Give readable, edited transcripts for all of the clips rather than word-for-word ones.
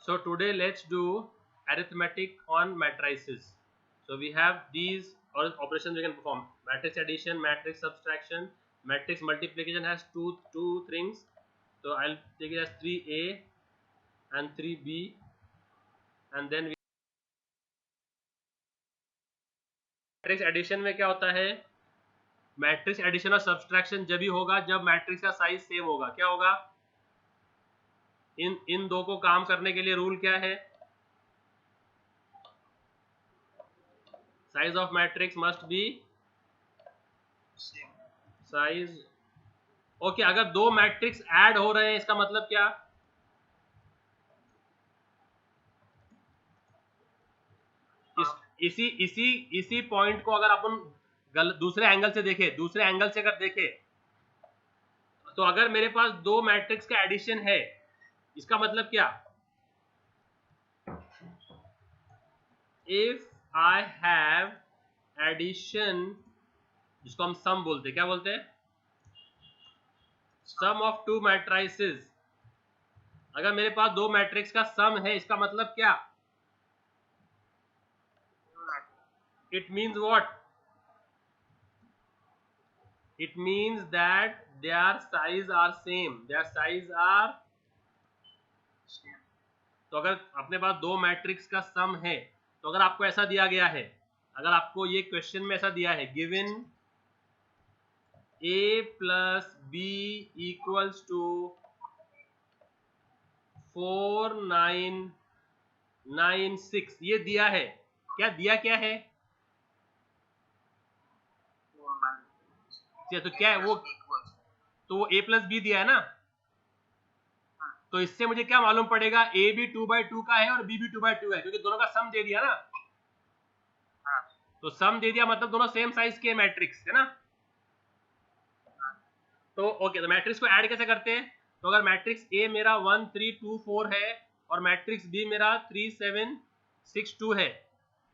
So today let's do arithmetic on matrices. So we have these operations we can perform: matrix addition, matrix subtraction, matrix multiplication has two things. So I'll take it as 3a and 3b, and then matrix addition में क्या होता है? Matrix addition और subtraction जब ही होगा जब matrix का size same होगा. क्या होगा? इन दो को काम करने के लिए रूल क्या है? Size of matrix must be size. Okay, अगर दो मैट्रिक्स ऐड हो रहे हैं इसका मतलब क्या? इसी पॉइंट को अगर अपन दूसरे एंगल से अगर देखें तो अगर मेरे पास दो मैट्रिक्स का एडिशन है इसका मतलब क्या? इफ आई हैव एडिशन, जिसको हम सम बोलते हैं, क्या बोलते हैं? सम ऑफ टू मैट्रिसेस. अगर मेरे पास दो मैट्रिक्स का सम है इसका मतलब क्या? It means what? It means that their size are same. तो अगर अपने पास दो मैट्रिक्स का सम है तो अगर आपको ऐसा दिया गया है, अगर आपको ये क्वेश्चन में ऐसा दिया है, given a plus b equals to 4 9 9 6, ये दिया है. क्या है? तो क्या है वो? तो वो a प्लस बी दिया है ना. तो इससे मुझे क्या मालूम पड़ेगा? a भी 2/2 का है और b भी 2/2 है, क्योंकि दोनों का सम दे दिया ना. तो सम दे दिया मतलब दोनों सेम साइज के मैट्रिक्स है ना. तो ओके, तो मैट्रिक्स को ऐड कैसे करते हैं? तो अगर मैट्रिक्स ए मेरा 1 3 2 4 है और मैट्रिक्स बी मेरा 3 7 6 2 है,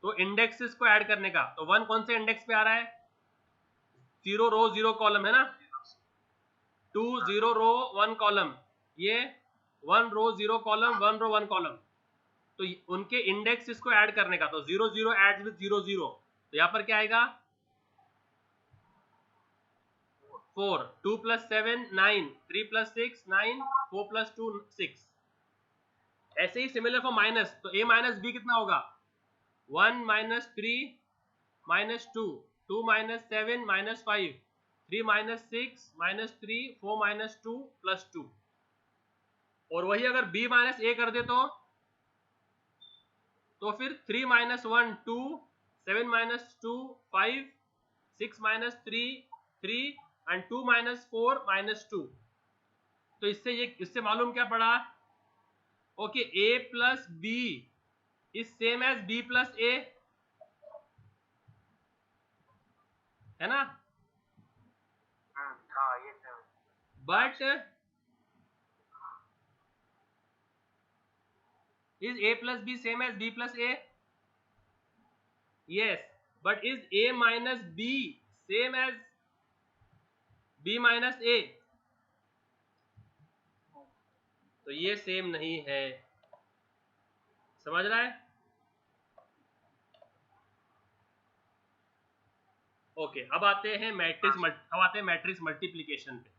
तो इंडेक्सेस को ऐड करने का, तो 1 कौन से इंडेक्स पे आ रहा है? 0 रो 0 कॉलम है ना. 2 0 रो 1 कॉलम, ये 1 रो 0 कॉलम 1 रो 1 कॉलम. तो उनके इंडेक्स को ऐड करने का, तो 0 0 एड्स विद 0 0, तो यहां पर क्या आएगा? 4, 2 प्लस 7 9, 3 प्लस 6 9, 4 प्लस 2 6. ऐसे ही सिमिलर फॉर माइनस, तो a माइनस बी कितना होगा? 1 minus 3 minus 2, 2 minus 7 minus 5, 3 minus 6 minus 3, 4 minus 2 plus 2. और वही अगर b माइनस a कर दे तो फिर 3 minus 1 2, 7 minus 2 5, 6 minus 3 3 and 2 minus 4 minus 2. तो इससे मालूम क्या पड़ा? Okay, a plus b is same as b plus a, है ना. But is a plus b same as b plus a? Yes, but is a minus b same as b minus a? तो ये same नहीं है. समझ रहा है? Okay, अब आते हैं मैट्रिक्स मल्टीप्लिकेशन पे.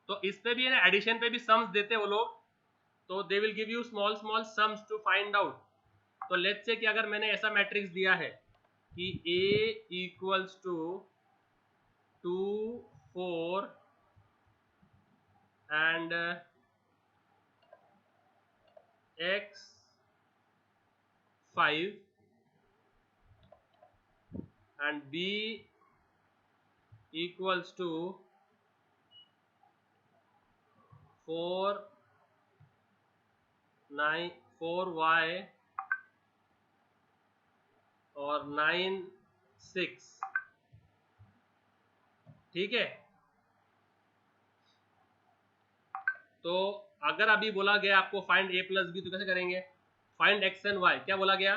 तो इस पे भी है ना, एडिशन पे भी सम्स देते हैं वो लोग, तो they will give you small sums to find out. तो लेट्स से कि अगर मैंने ऐसा मैट्रिक्स दिया है कि a equals to 2 4 and x 5 and b equals to 4 9 4y और 9 6. ठीक है. तो अगर अभी बोला गया आपको फाइंड a प्लस बी, तो कैसे करेंगे? Find x and y. क्या बोला गया?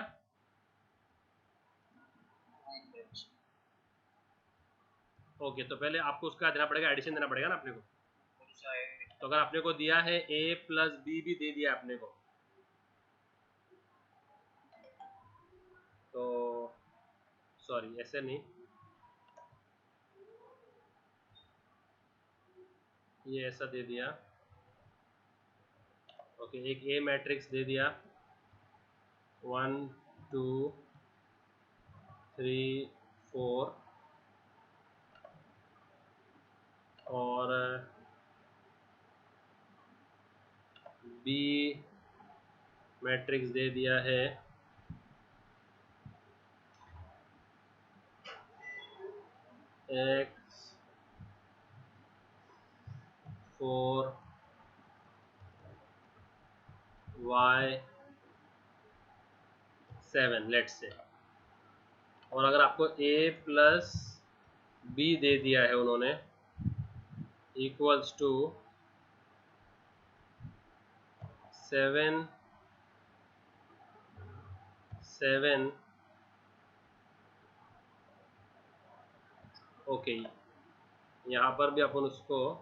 ओके, तो पहले आपको उसका देना पड़ेगा, एडिशन देना पड़ेगा ना अपने को. तो अगर आपने को दिया है a प्लस बी भी दे दिया अपने को, तो सॉरी ऐसे नहीं, ये ऐसा दे दिया। ओके, एक ए मैट्रिक्स दे दिया 1 2 3 4, और बी मैट्रिक्स दे दिया है x 4 y 7 लेट्स से। और अगर आपको a प्लस बी दे दिया है उन्होंने इक्वल्स टू 7 7, ओके, यहाँ पर भी अपन उसको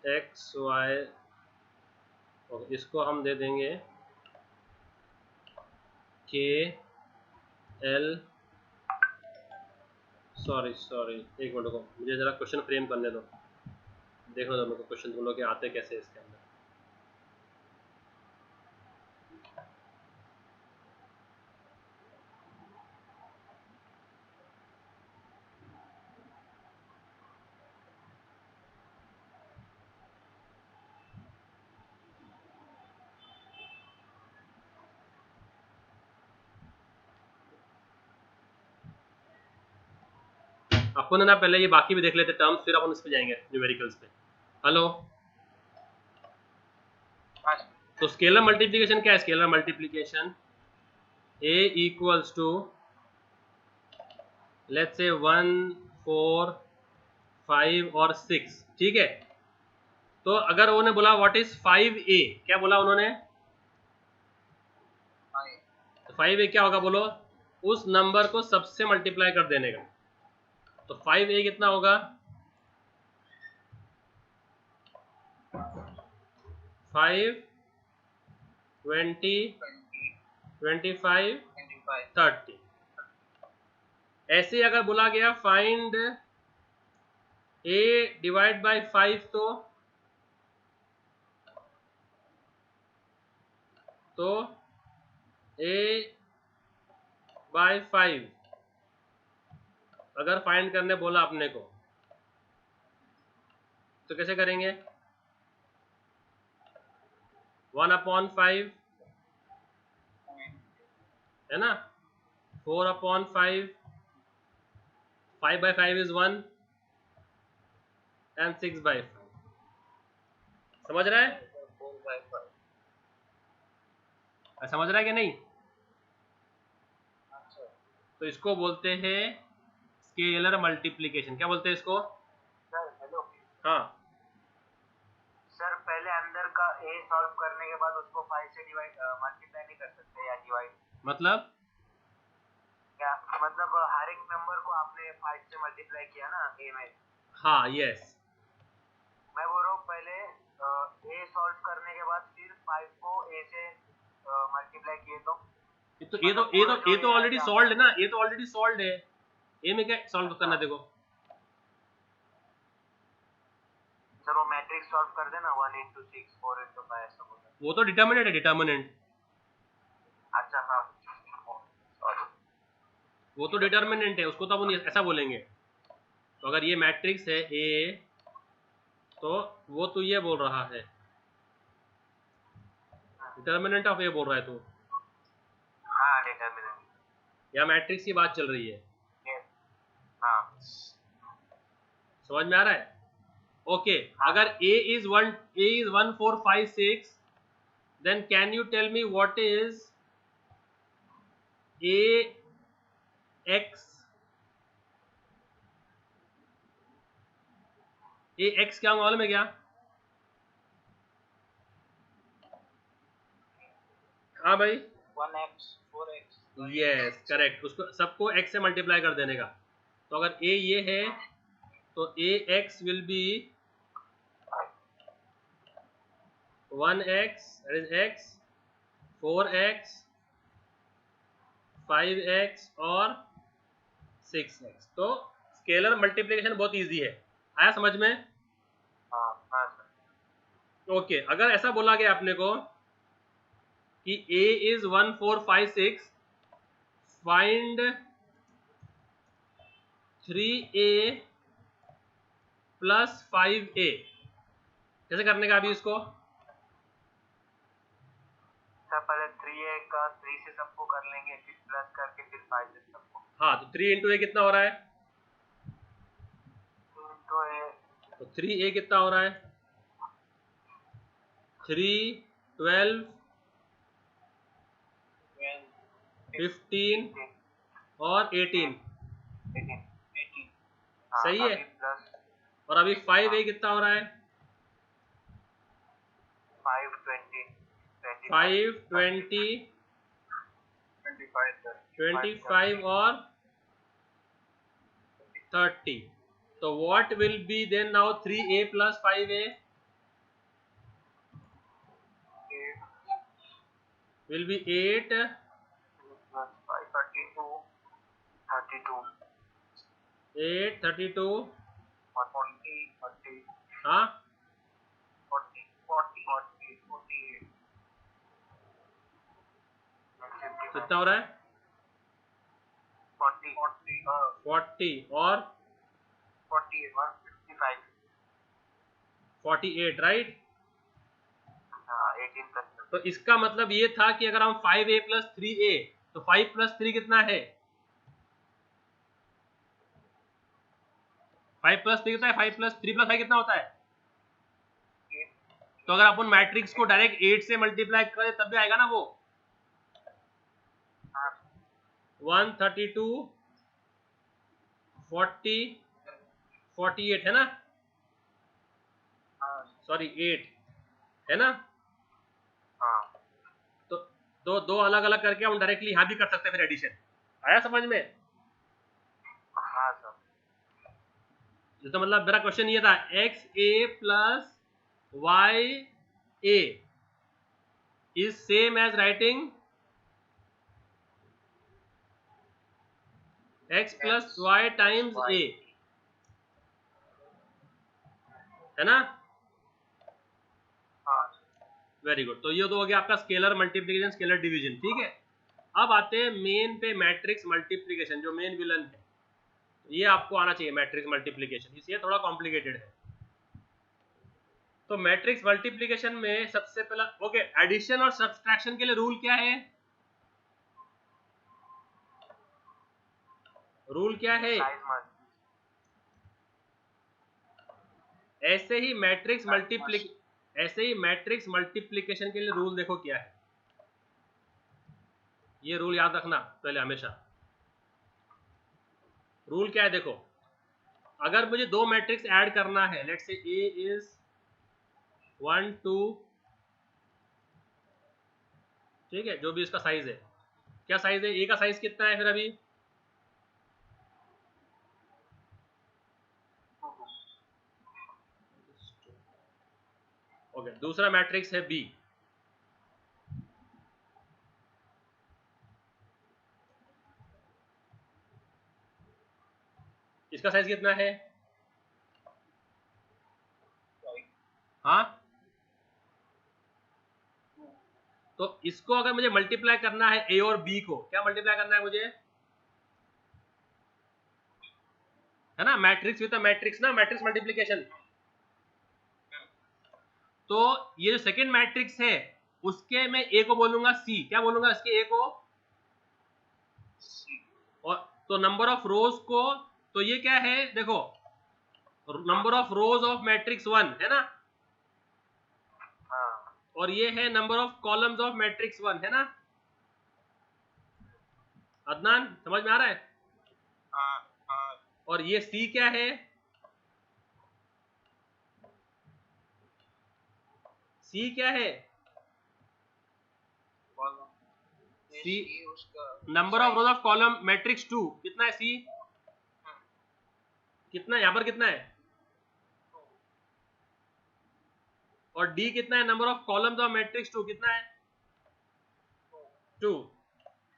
x y, इसको हम दे देंगे k l, सॉरी एक मिनट को, मुझे जरा क्वेश्चन फ्रेम करने दो, देखो दो मेरे को क्वेश्चन तुम लोग के आते कैसे इसके अंदर। अपन ना पहले ये बाकी भी देख लेते टर्म्स, फिर अपन इस पे जाएंगे न्यूमेरिकल्स पे। हेलो, तो स्केलर मल्टीप्लिकेशन क्या है? Scalar multiplication a equals to let's say 1 4 5 और 6, ठीक है। तो अगर उन्होंने बोला व्हाट इज 5a, क्या बोला उन्होंने? तो 5a क्या होगा बोलो? उस नंबर को सबसे मल्टीप्लाई कर देने का। तो 5a कितना होगा? 5 20 25 30। ऐसे अगर बोला गया फाइंड a डिवाइड बाय 5, तो a बाय 5 अगर फाइंड करने बोला अपने को तो कैसे करेंगे? 1/5 है ना, 4/5, 5/5 इज 1 एंड 6/5। समझ रहा है? समझ रहा है कि नहीं? तो इसको बोलते हैं स्केलर मल्टीप्लिकेशन। क्या बोलते हैं इसको? Sir hello. हाँ सर पहले अंदर का a सॉल्व करने के बाद उसको 5 से डिवाइड मल्टीप्लाई नहीं कर सकते या डिवाइड? मतलब क्या मतलब हर एक नंबर को आपने 5 से मल्टीप्लाई किया ना a में? हाँ यस, मैं बोल रहा हूँ पहले a सॉल्व करने के बाद फिर 5 को a से मल्टीप्लाई किए तो ये तो ऑलरेडी सॉल्व्ड है ना, ये तो ऑलरेडी सॉल्व्ड है। ए में क्या सॉल्व करना? देखो सर वो मैट्रिक्स सॉल्व कर देना 1 into 6 4 into 5 ऐसा बोल रहा वो तो डिटर्मिनेंट है, डिटर्मिनेंट। है। अच्छा हाँ सॉरी। वो तो डिटर्मिनेंट है, उसको तो अपन ऐसा बोलेंगे। तो अगर ये मैट्रिक्स है ए, तो वो तो ये बोल रहा है डिटर्मिनेंट ऑफ ए बोल रहा है तू, हाँ डिटर्मिनेंट। या मैट्रिक्स की बात चल रही है? हाँ समझ में आ रहा है? ओके, अगर a is 1 4 5 6, then can you tell me what is ax क्या मालूम है क्या? हाँ भाई, 1x 4x यस करेक्ट, उसको सबको x से मल्टीप्लाई कर देने का। तो अगर a ये है तो ax will be 1x, that is x, 4x 5x और 6x। तो स्केलर मल्टीप्लिकेशन बहुत इजी है। आया समझ में? हाँ सर। ओके, अगर ऐसा बोला गया आपने को कि a is 1 4 5 6, find 3a plus 5a, कैसे करने का अभी इसको? सर पहले 3a का 3 से सबको कर लेंगे, फिर प्लस करके फिर 5 से सबको। हाँ, तो 3 इंटू ए कितना हो रहा है? तो 3a कितना हो रहा है? 3 12 15 और 18 सही है। और अभी 5a कितना हो रहा है? 5 20 5 20 25 और 30। तो what will be then now 3a plus 5a will be 8 8 32 हाँ 48 कितना हो रहा है? 40 और 48 राइट। तो इसका मतलब ये था कि अगर हम 5a प्लस 3a, तो 5 प्लस 3 कितना है? 5 प्लस 3 कितना है? 5 प्लस 3 प्लस 5 कितना होता है? तो अगर अपन मैट्रिक्स को डायरेक्ट 8 से मल्टीप्लाई करें तब भी आएगा ना वो 132 40 48 है ना? सॉरी 8 है ना? तो दो अलग अलग करके हम डायरेक्टली यहां भी कर सकते हैं फिर एडिशन। आया समझ में? तो मतलब मेरा क्वेश्चन ये था X A plus Y A is same as writing X plus Y times A, है ना? Very good. तो ये तो हो गया आपका स्केलर मल्टीप्लिकेशन, स्केलर डिवीजन। ठीक है, अब आते हैं मेन पे, मैट्रिक्स मल्टीप्लिकेशन, जो मेन विलन है। ये आपको आना चाहिए मैट्रिक्स मल्टीप्लिकेशन, इसलिए थोड़ा कॉम्प्लिकेटेड है। तो मैट्रिक्स मल्टीप्लिकेशन में सबसे पहला ओके, एडिशन और सब्सट्रैक्शन के लिए रूल क्या है? रूल क्या है? ऐसे ही मैट्रिक्स मल्टीप्लिकेशन के लिए रूल देखो क्या है। ये रूल याद रखना पहले हमेशा। रूल क्या है देखो, अगर मुझे दो मैट्रिक्स ऐड करना है, लेट्स से ए इज 1 2, ठीक है, जो भी इसका साइज है, क्या साइज है ए का? साइज कितना है फिर अभी? ओके, दूसरा मैट्रिक्स है बी, इसका साइज कितना है? हाँ, तो इसको अगर मुझे मल्टीप्लाई करना है ए और बी को, क्या मल्टीप्लाई करना है मुझे? है ना, मैट्रिक्स विद मैट्रिक्स ना, मैट्रिक्स मल्टीप्लिकेशन। तो ये जो सेकंड मैट्रिक्स है उसके मैं ए को बोलूंगा सी। क्या बोलूंगा इसके ए को? और तो नंबर ऑफ रोज को, तो ये क्या है देखो, number of rows of matrix 1 है ना, और ये है number of columns of matrix 1 है ना। अदनान समझ में आ रहा है? और ये सी क्या है? सी क्या है? C number of rows of column matrix 2 कितना है? सी कितना है यहां पर? कितना है? और डी कितना है? Number of columns of matrix 2 कितना है? 2।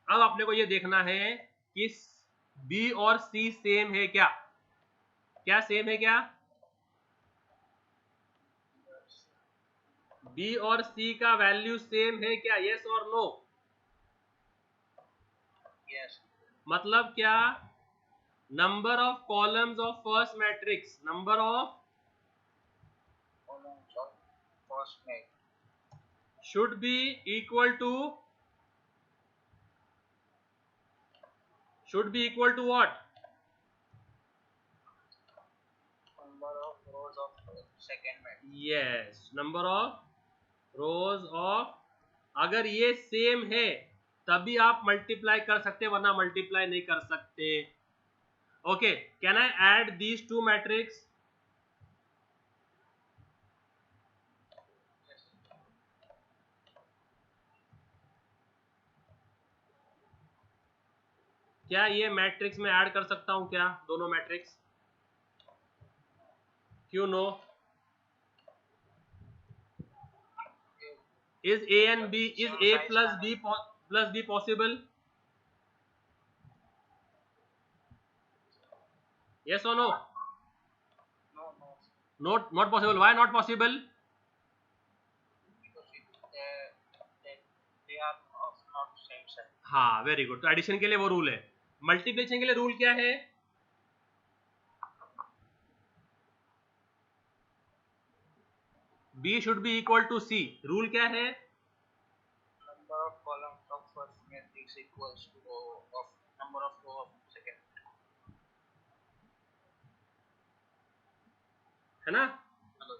अब अपने को ये देखना है कि बी और सी सेम है क्या? क्या सेम है क्या? बी और सी का वैल्यू सेम है क्या? यस और नो? यस। मतलब क्या? Number of columns of first matrix, number of columns of first matrix should be equal to what? Number of rows of second matrix. Yes, number of rows of, अगर ये same है तभी आप multiply कर सकते, वरना मल्टीप्लाई नहीं कर सकते। Okay, can I add these two matrix? क्या ये मैट्रिक्स में ऐड कर सकता हूं क्या, दोनों मैट्रिक्स? क्यों no? Is A and B, is A plus B possible? Yes or no? No, Not possible. Why not possible? because they are of not same size. हाँ, वेरी गुड। तो addition के लिए वो रूल है। Multiplication के लिए rule क्या है? B should be equal to C। Rule क्या है? Number of columns of first matrix equals to number of row of second. है ना? हेलो।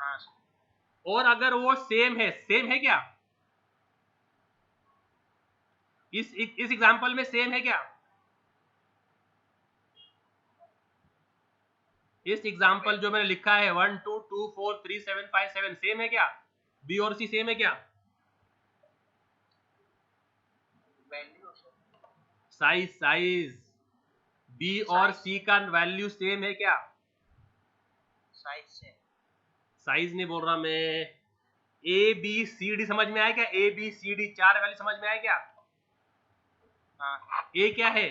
हाँ। और अगर वो सेम है क्या? इस एग्जांपल में सेम है क्या? इस एग्जांपल जो मैंने लिखा है 1 2 2 4 3 7 5 7 सेम है क्या? बी और सी सेम है क्या? साइज बी और सी का वैल्यू सेम है क्या? साइज नहीं बोल रहा मैं, ए बी सी डी समझ में आया क्या? ए बी सी डी चार वैल्यू समझ में आया क्या? हाँ। ए क्या है?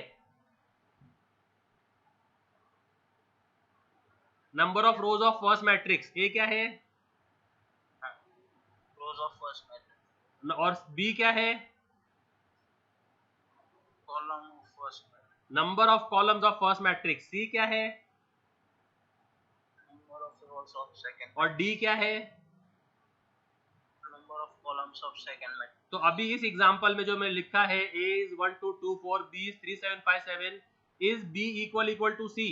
Number of rows of first matrix. A क्या है? Rows of first matrix. और बी क्या है? Column of first matrix. Number of columns of first matrix. C क्या है? Number of rows of second. और डी क्या है? Number of columns of second matrix. तो अभी इस एग्जांपल में जो मैंने लिखा है A is 1 2 2 4 B is 3 7 5 7 is B equal to C.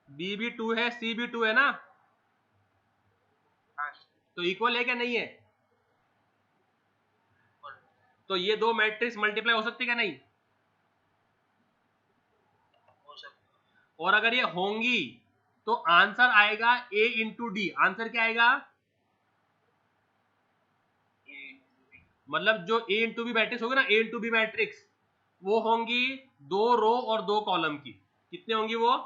B भी 2 है, सी भी 2 है ना? तो इक्वल है क्या नहीं है? तो ये दो मैट्रिक्स मल्टीप्लाई हो सकती क्या नहीं? हो सकती। और अगर ये होंगी तो आंसर आएगा a इंटू डी। आंसर क्या आएगा? मतलब जो a इंटू बी मैट्रिक्स होगी ना, a इंटू बी मैट्रिक्स, वो होंगी 2 रो और 2 कॉलम की। कितने होंगी वो?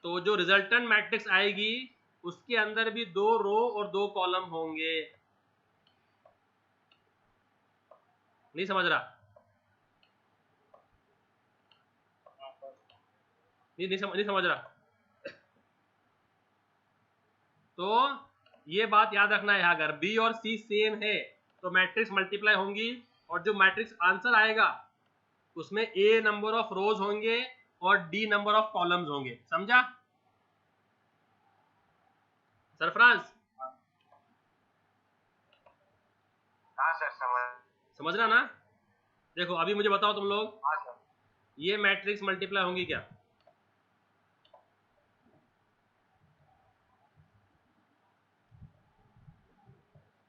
तो जो रिजल्टेंट मैट्रिक्स आएगी उसके अंदर भी 2 रो और 2 कॉलम होंगे। नहीं समझ रहा? नहीं समझ रहा? तो ये बात याद रखना है, अगर बी और सी सेम है तो मैट्रिक्स मल्टीप्लाई होंगी, और जो मैट्रिक्स आंसर आएगा उसमें ए नंबर ऑफ रोज होंगे और डी नंबर ऑफ कॉलम्स होंगे। समझा सरफराज? हाँ सर, समझ रहा ना? देखो अभी मुझे बताओ तुम लोग, हाँ सर। ये मैट्रिक्स मल्टीप्लाई होंगी क्या?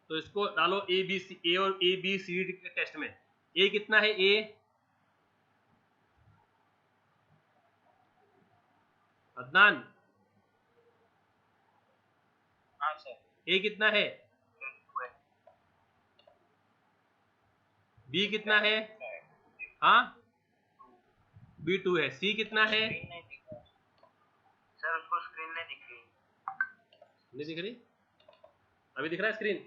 तो इसको डालो ए बी सी, ए और ए बी सी डी के टेस्ट में। ए कितना है? ए अदनान, हाँ सर। ए कितना है? बी कितना है? हाँ, बी 2 है। सी कितना है? सर नहीं दिख रही? अभी दिख रहा है स्क्रीन?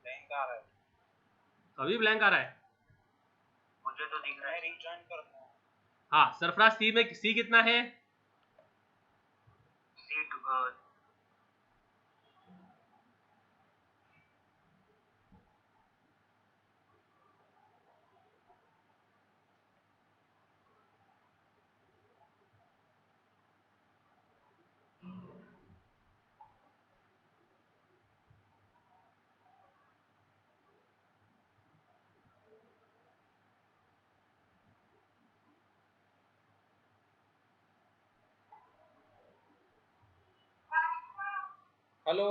ब्लैंक आ रहा है। अभी ब्लैंक आ रहा है? मुझे तो दिख रहा है। रीजॉइन करता हूँ। हाँ सरफराज, सी में सी कितना है? सी हेलो,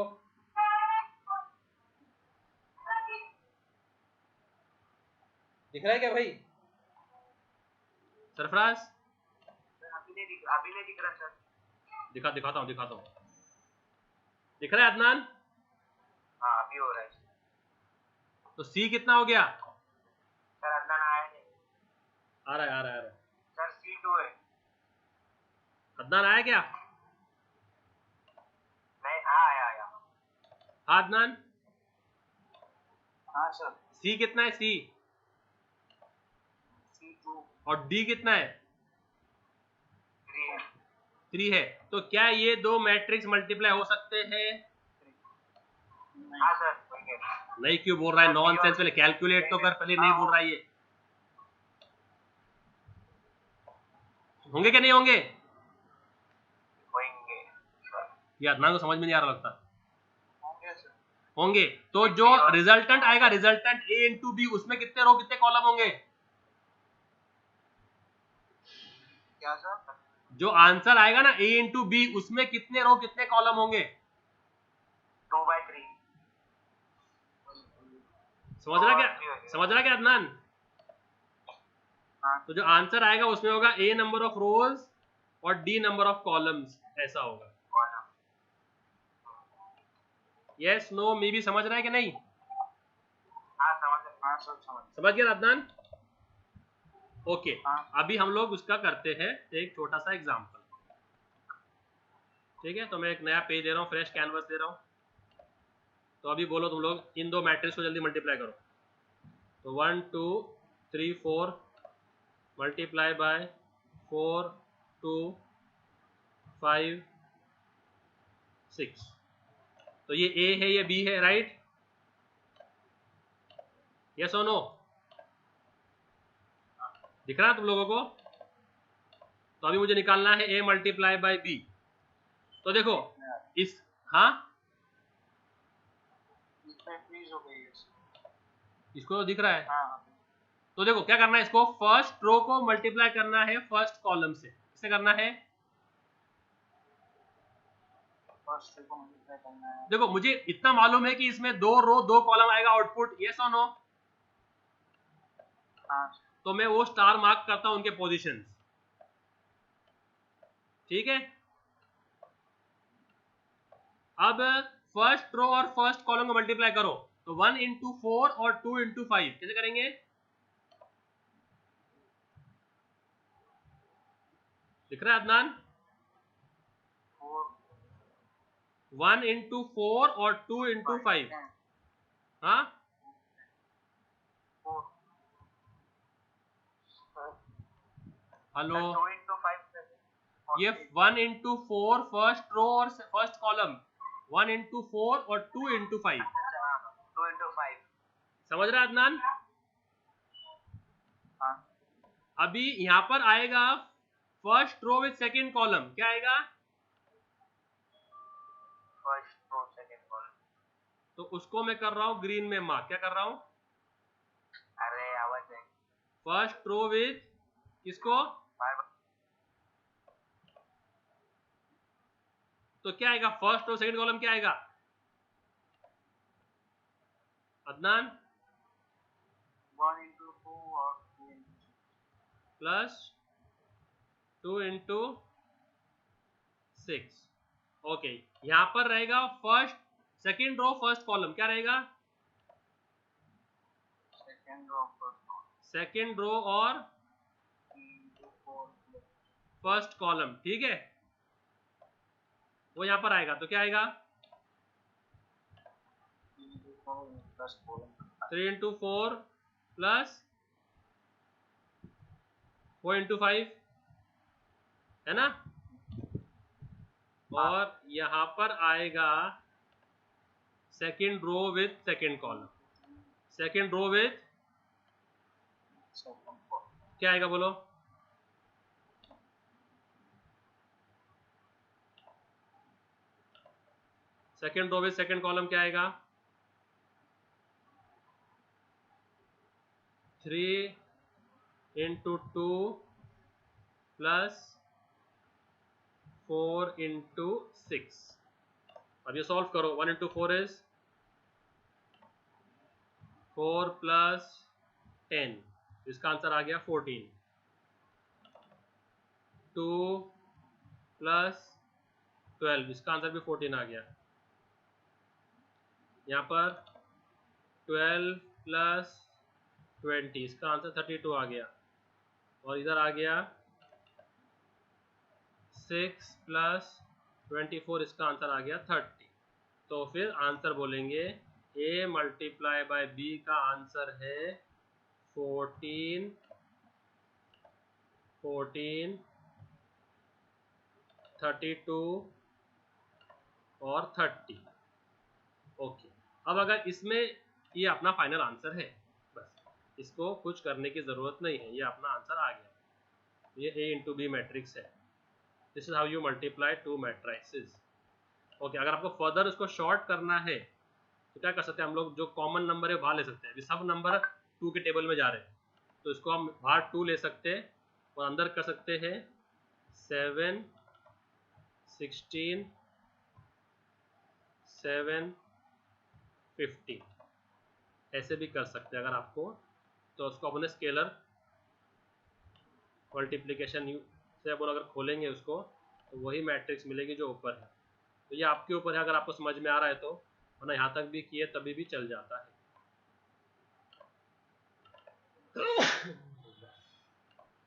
दिख रहा है क्या भाई सरफराज? अभी नहीं दिख रहा सर। दिखाता हूँ। दिख रहा है अदनान? हाँ अभी हो रहा है तो सी कितना हो गया? सर। अदनान आया नहीं। आ रहा है। सर C2 है। अदनान आया क्या? नहीं आया। हाँ अदनान, हाँ सर। सी कितना है? सी C2 और डी कितना है? 3 है। 3 है। तो क्या ये दो मैट्रिक्स मल्टीप्लाई हो सकते हैं? हाँ सर ठीक है। नहीं क्यों बोल रहा है नॉनसेंस? पहले कैलकुलेट तो कर, पहले नहीं बोल रहा है ये। होंगे क्या नहीं होंगे? होंगे सर। ये अदनान को समझ में नहीं आ रहा लगता। होंगे सर। होंगे। तो जो रिजल्टेंट आएगा, रिजल्टेंट ए इंटू बी, उसमें कितने रो कितने कॉलम होंगे? क्या सर? जो आंसर आएगा ना ए इंटू बी, उसमें कितने रो कितने कॉलम होंगे? 2/3। समझ रहा क्या अदनान? हाँ। तो जो आंसर आएगा उसमें होगा ए नंबर ऑफ रोज और डी नंबर ऑफ कॉलम्स, ऐसा होगा। यस नो मे भी समझ रहा है कि नहीं? हाँ समझ गया अदनान? ओके। हाँ। अभी हम लोग उसका करते हैं एक छोटा सा एग्जांपल। ठीक है, तो मैं एक नया पेज दे रहा हूँ, फ्रेश कैनवस दे रहा हूँ। तो अभी बोलो तुम लोग इन दो मैट्रिक्स को जल्दी मल्टीप्लाई करो। तो 1 2 3 4 मल्टीप्लाई बाय 4 2 5 6। तो ये ए है, ये बी है, राइट? यस और नो? दिख रहा है तुम लोगों को? तो अभी मुझे निकालना है ए मल्टीप्लाई बाय बी। तो देखो इस, हाँ इसको तो दिख रहा है। हाँ। तो देखो क्या करना है, इसको फर्स्ट रो को मल्टीप्लाई करना है फर्स्ट कॉलम से। किससे करना है? देखो मुझे इतना मालूम है कि इसमें 2 रो 2 कॉलम आएगा आउटपुट, यस और नो? हाँ। तो मैं वो स्टार मार्क करता हूं उनके पोजीशंस। ठीक है, अब फर्स्ट रो और फर्स्ट कॉलम को मल्टीप्लाई करो। तो 1 इंटू 4 और 2 इंटू 5 कैसे करेंगे? दिख रहा है अदनान? 1 इंटू 4 और 2 इंटू 5। हाँ हेलो, 2 into 5 ये 1 इंटू 4 फर्स्ट रो और फर्स्ट कॉलम, 1 इंटू 4 और 2 इंटू 5। 2 into 5। समझ रहा है अदनान? हाँ। अभी यहां पर आएगा first row with second column, क्या आएगा? First row second column. तो उसको मैं कर रहा हूं ग्रीन में मार्क। क्या कर रहा हूं? अरे आवाज है। फर्स्ट रो विद किसको? तो क्या आएगा फर्स्ट रो सेकंड कॉलम, क्या आएगा अदनान? 1 into 2 और 2 into 6 प्लस 2 इंटू 6। ओके, यहां पर रहेगा first second row first column, क्या रहेगा? सेकंड रो और फर्स्ट कॉलम। ठीक है, वो यहाँ पर आएगा, तो क्या आएगा 3 into 4 प्लस 4 into 5 है ना, और यहाँ पर आएगा second row with second column, second row with क्या आएगा बोलो, second row with second column क्या आएगा 3 into 2 प्लस 4 into 6। अब ये सॉल्व करो, 1 into 4 इज 4 प्लस 10, इसका आंसर आ गया 14। 2 प्लस 12, इसका आंसर भी 14 आ गया। यहाँ पर 12 प्लस 20, इसका आंसर 32 आ गया, और इधर आ गया 6 प्लस 24, इसका आंसर आ गया 30। तो फिर आंसर बोलेंगे a मल्टीप्लाई बाय b का आंसर है 14, 32 और 30। ओके, अब अगर इसमें ये अपना फाइनल आंसर है, बस इसको कुछ करने की ज़रूरत नहीं है, ये अपना आंसर आ गया, ये a इंटू बी मैट्रिक्स है। This is how you multiply two matrices. Okay, अगर आपको फर्दर उसको शॉर्ट करना है तो क्या कर सकते हैं हम लोग, जो कॉमन नंबर है बाहर ले सकते हैं। अभी सब नंबर 2 के टेबल में जा रहे हैं, तो इसको हम बाहर 2 ले सकते हैं और अंदर कर सकते हैं 7, 16, 7, 15, ऐसे भी कर सकते हैं अगर आपको। तो उसको अपने स्केलर मल्टीप्लिकेशन से अपन अगर खोलेंगे उसको, तो वही मैट्रिक्स मिलेगी जो ऊपर है। तो ये आपके ऊपर है, अगर आपको समझ में आ रहा है तो, वरना यहाँ तक भी किए तभी भी चल जाता है।